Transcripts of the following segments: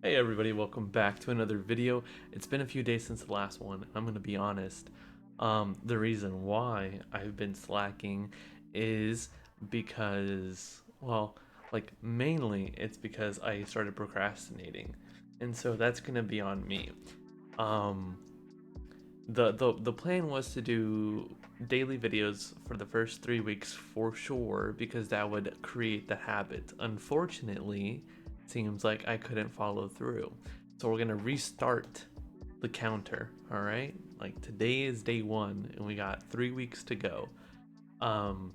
Hey everybody, welcome back to another video. It's been a few days since the last one. I'm gonna be honest. The reason why I've been slacking is because, well, mainly it's because I started procrastinating. And so that's gonna be on me. Um, the plan was to do daily videos for the first 3 weeks for sure because that would create the habit. Unfortunately, seems like I couldn't follow through. So we're gonna restart the counter, all right? Like today is day 1 and we got 3 weeks to go. Um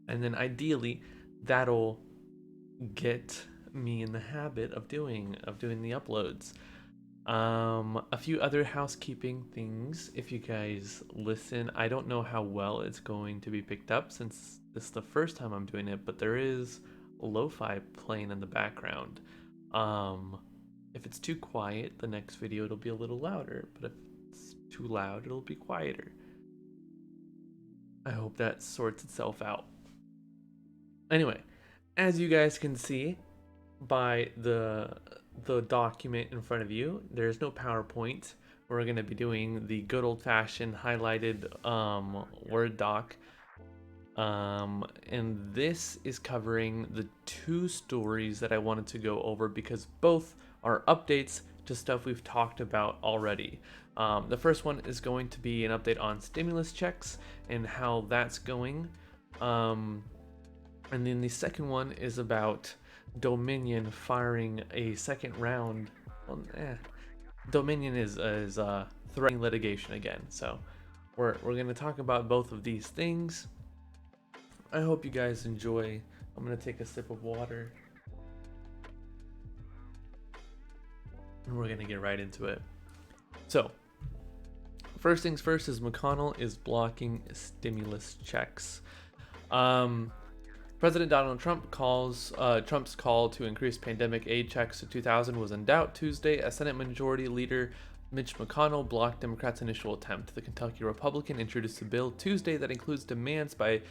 and then ideally that'll get me in the habit of doing the uploads. A few other housekeeping things. If you guys listen, I don't know how well it's going to be picked up since this is the first time I'm doing it, but there is lo-fi playing in the background. If it's too quiet, the next video it'll be a little louder, but if it's too loud, it'll be quieter. I hope that sorts itself out. Anyway, as you guys can see by the document in front of you, there's no PowerPoint. We're going to be doing the good old-fashioned highlighted Word doc. And this is covering the 2 stories that I wanted to go over because both are updates to stuff we've talked about already. The first one is going to be an update on stimulus checks and how that's going. And then the second one is about Dominion firing a second round. Well, Dominion is threatening litigation again. So we're going to talk about both of these things. I hope you guys enjoy. I'm going to take a sip of water. And we're going to get right into it. So, first things first is McConnell is blocking stimulus checks. President Donald Trump Trump's call to increase pandemic aid checks to $2,000 was in doubt Tuesday as Senate Majority Leader Mitch McConnell blocked Democrats' initial attempt. The Kentucky Republican introduced a bill Tuesday that includes demands by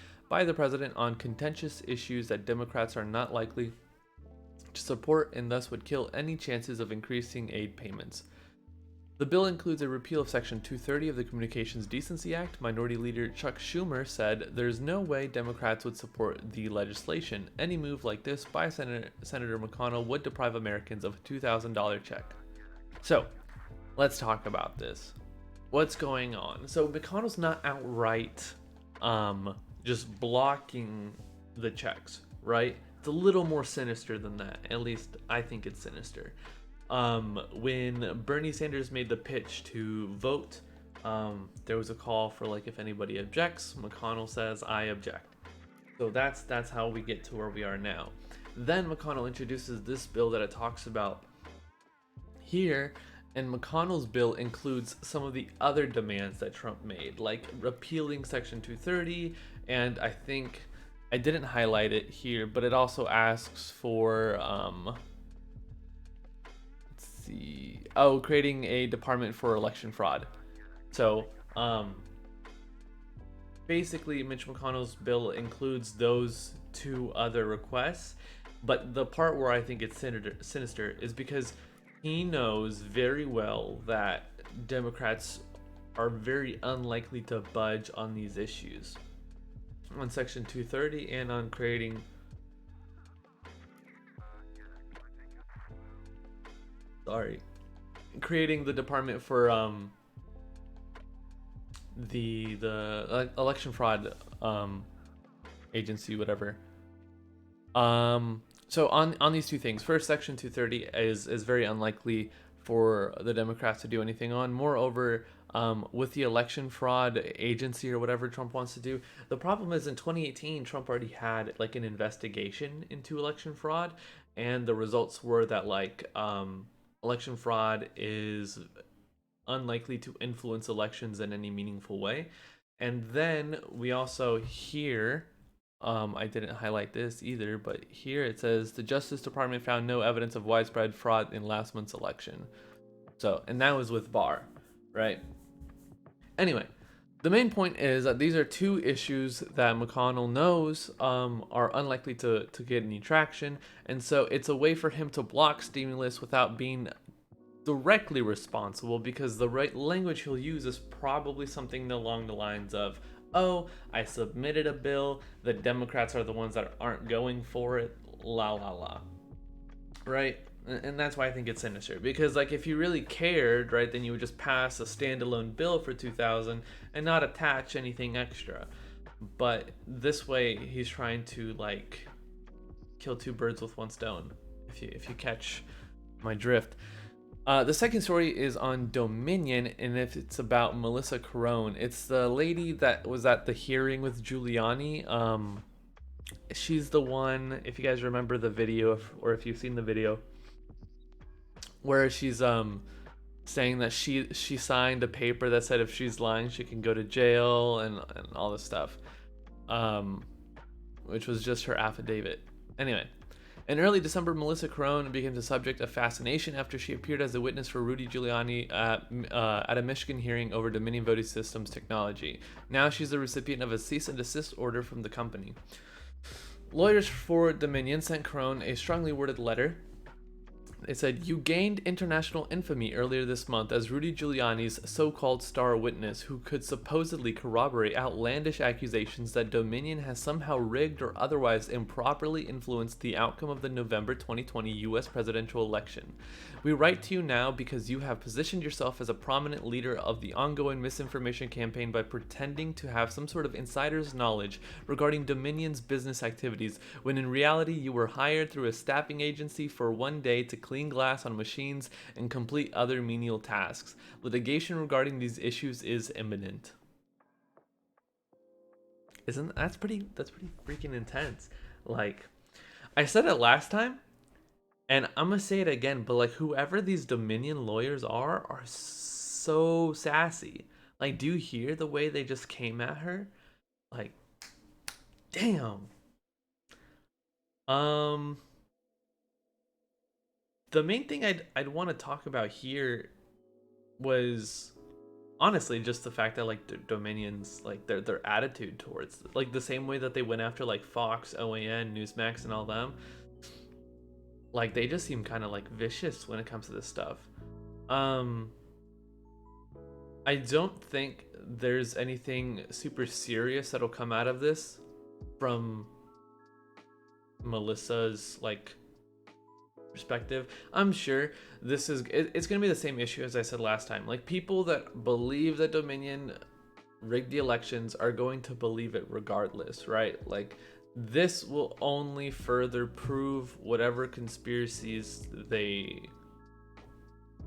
the president on contentious issues that Democrats are not likely to support and thus would kill any chances of increasing aid payments. The bill includes a repeal of Section 230 of the Communications Decency Act. Minority Leader Chuck Schumer said there's no way Democrats would support the legislation. Any move like this by Senator McConnell would deprive Americans of a $2,000 check. So, let's talk about this. What's going on? So, McConnell's not outright just blocking the checks, right? It's a little more sinister than that. At least I think it's sinister. When Bernie Sanders made the pitch to vote, there was a call for if anybody objects. McConnell says, I object. So that's how we get to where we are now. Then McConnell introduces this bill that it talks about here, and McConnell's bill includes some of the other demands that Trump made, like repealing Section 230, and I think I didn't highlight it here, but it also asks for creating a department for election fraud. So basically Mitch McConnell's bill includes those 2 other requests, but the part where I think it's sinister is because he knows very well that Democrats are very unlikely to budge on these issues, on Section 230 and on creating the department for the election fraud agency, whatever. So on these 2 things, first, Section 230 is very unlikely for the Democrats to do anything on. Moreover, with the election fraud agency or whatever Trump wants to do, the problem is in 2018 Trump already had an investigation into election fraud, and the results were that election fraud is unlikely to influence elections in any meaningful way. And then we also hear, I didn't highlight this either, but here it says the Justice Department found no evidence of widespread fraud in last month's election. So, and that was with Barr, right? Anyway, The main point is that these are two issues that McConnell knows are unlikely to get any traction, and so it's a way for him to block stimulus without being directly responsible, because the right language he'll use is probably something along the lines of, oh, I submitted a bill, the Democrats are the ones that aren't going for it, la la la, right? And that's why I think it's sinister, because like if you really cared, right, then you would just pass a standalone bill for 2000 and not attach anything extra. But this way he's trying to like kill two birds with one stone, if you catch my drift. The second story is on Dominion, and if it's about Melissa Carone. It's the lady that was at the hearing with Giuliani. She's the one, if you guys remember the video, or if you've seen the video, where she's saying that she signed a paper that said if she's lying she can go to jail and all this stuff, which was just her affidavit. Anyway, in early December, Melissa Carone became the subject of fascination after she appeared as a witness for Rudy Giuliani at a Michigan hearing over Dominion voting systems technology. Now she's the recipient of a cease and desist order from the company. Lawyers for Dominion sent Carone a strongly worded letter. They said, "You gained international infamy earlier this month as Rudy Giuliani's so-called star witness who could supposedly corroborate outlandish accusations that Dominion has somehow rigged or otherwise improperly influenced the outcome of the November 2020 U.S. presidential election. We write to you now because you have positioned yourself as a prominent leader of the ongoing misinformation campaign by pretending to have some sort of insider's knowledge regarding Dominion's business activities, when in reality you were hired through a staffing agency for one day to clean glass on machines and complete other menial tasks. Litigation regarding these issues is imminent." That's pretty freaking intense. Like, I said it last time, and I'm gonna say it again, but like whoever these Dominion lawyers are so sassy. Like, do you hear the way they just came at her? Like, damn. The main thing I'd want to talk about here was honestly just the fact that like Dominion's like their attitude towards, like, the same way that they went after like Fox, OAN, Newsmax, and all them. Like, they just seem kind of like vicious when it comes to this stuff. I don't think there's anything super serious that'll come out of this from Melissa's like perspective. I'm sure it's gonna be the same issue as I said last time. Like, people that believe that Dominion rigged the elections are going to believe it regardless, right? Like, this will only further prove whatever conspiracies they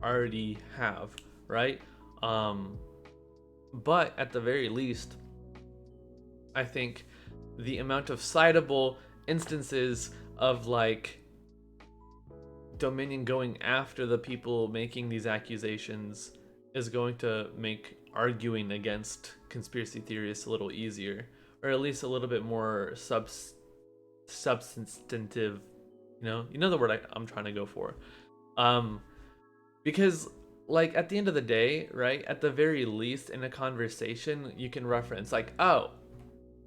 already have, right? But at the very least, I think the amount of citable instances of like Dominion going after the people making these accusations is going to make arguing against conspiracy theorists a little easier, or at least a little bit more substantive. You know the word I'm trying to go for. Because like at the end of the day, right, at the very least in a conversation you can reference like, oh,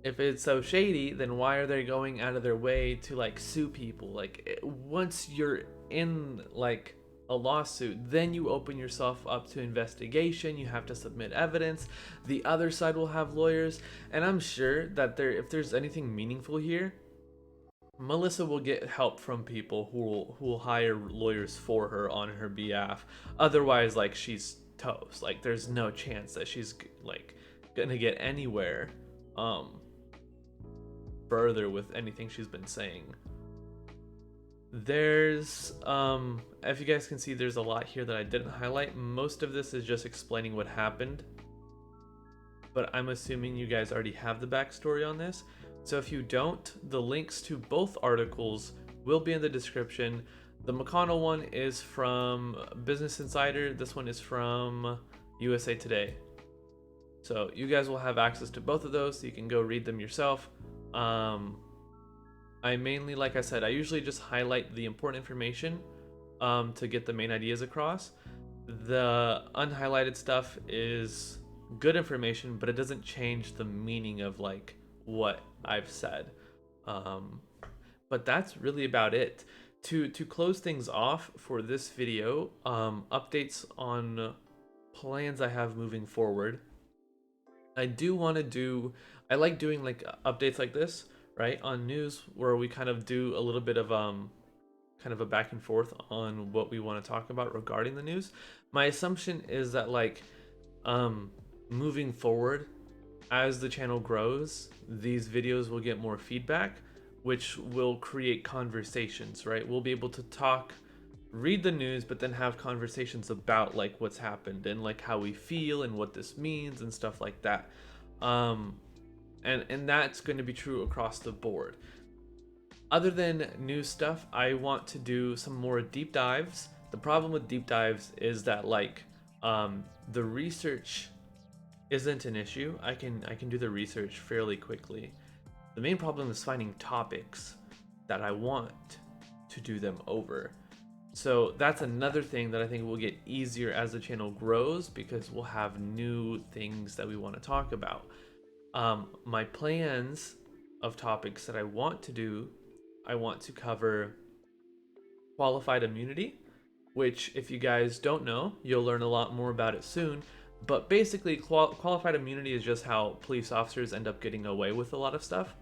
if it's so shady, then why are they going out of their way to like sue people? Like, once you're in like a lawsuit, then you open yourself up to investigation. You have to submit evidence. The other side will have lawyers, and I'm sure that if there's anything meaningful here, Melissa will get help from people who will hire lawyers for her on her behalf. Otherwise, like, she's toast. Like, there's no chance that she's like gonna get anywhere further with anything she's been saying. There's if you guys can see, there's a lot here that I didn't highlight. Most of this is just explaining what happened, but I'm assuming you guys already have the backstory on this. So if you don't, the links to both articles will be in the description. The McConnell one is from Business Insider. This one is from USA Today. So you guys will have access to both of those, so you can go read them yourself. I mainly, like I said, I usually just highlight the important information to get the main ideas across. The unhighlighted stuff is good information, but it doesn't change the meaning of like what I've said. Um, but that's really about it. To close things off for this video, updates on plans I have moving forward. I do want to do, I like doing like updates like this, right, on news, where we kind of do a little bit of kind of a back and forth on what we want to talk about regarding the news. My assumption is that like moving forward, as the channel grows, these videos will get more feedback, which will create conversations, right? We'll be able to talk, read the news, but then have conversations about like what's happened and like how we feel and what this means and stuff like that. And that's going to be true across the board. Other than news stuff, I want to do some more deep dives. The problem with deep dives is that like the research isn't an issue. I can do the research fairly quickly. The main problem is finding topics that I want to do them over. So that's another thing that I think will get easier as the channel grows, because we'll have new things that we want to talk about. My plans of topics that I want to do, I want to cover qualified immunity, which if you guys don't know, you'll learn a lot more about it soon. But basically, qualified immunity is just how police officers end up getting away with a lot of stuff.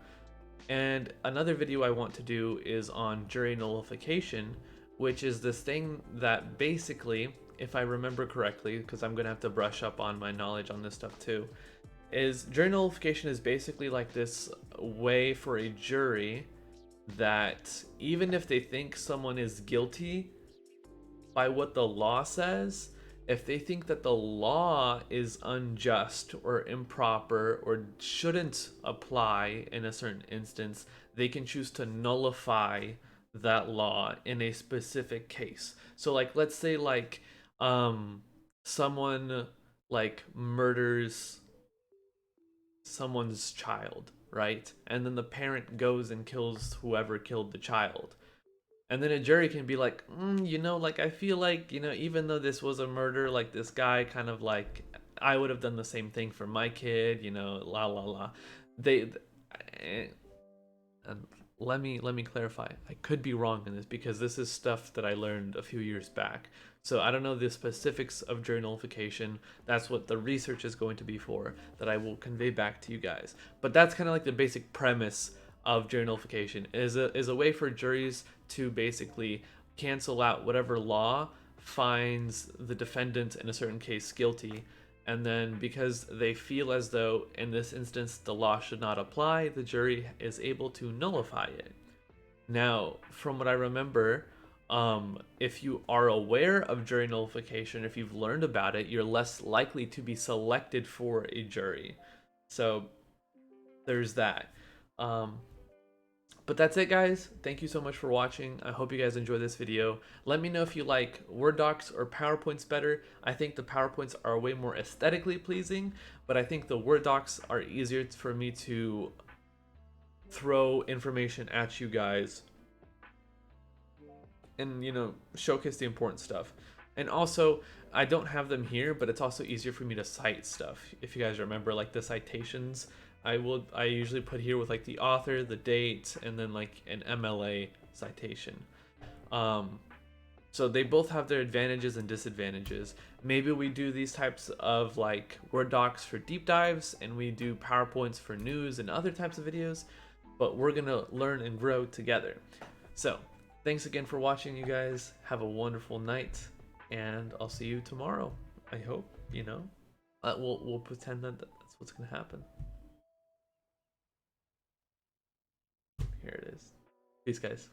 And another video I want to do is on jury nullification, which is this thing that basically, if I remember correctly, because I'm going to have to brush up on my knowledge on this stuff too, is jury nullification is basically like this way for a jury that even if they think someone is guilty by what the law says, if they think that the law is unjust or improper or shouldn't apply in a certain instance, they can choose to nullify that law in a specific case. So like, let's say like someone like murders someone's child, right? And then the parent goes and kills whoever killed the child. And then a jury can be like, like, I feel like, even though this was a murder, like, this guy kind of like, I would have done the same thing for my kid, la la la. They, and let me clarify. I could be wrong in this, because this is stuff that I learned a few years back. So I don't know the specifics of jury nullification. That's what the research is going to be for, that I will convey back to you guys. But that's kind of like the basic premise of jury nullification, is a way for juries to basically cancel out whatever law finds the defendant in a certain case guilty, and then because they feel as though in this instance the law should not apply, the jury is able to nullify it. Now, from what I remember, if you are aware of jury nullification, if you've learned about it, you're less likely to be selected for a jury. So there's that. But that's it, guys. Thank you so much for watching. I hope you guys enjoyed this video. Let me know if you like Word docs or PowerPoints better. I think the PowerPoints are way more aesthetically pleasing, but I think the Word docs are easier for me to throw information at you guys and, showcase the important stuff. And also, I don't have them here, but it's also easier for me to cite stuff. If you guys remember, like the citations, I usually put here with like the author, the date, and then like an MLA citation. So they both have their advantages and disadvantages. Maybe we do these types of like Word docs for deep dives, and we do PowerPoints for news and other types of videos, but we're gonna learn and grow together. So thanks again for watching, you guys. Have a wonderful night, and I'll see you tomorrow. I hope, we'll pretend that that's what's gonna happen. Here it is. Peace, guys.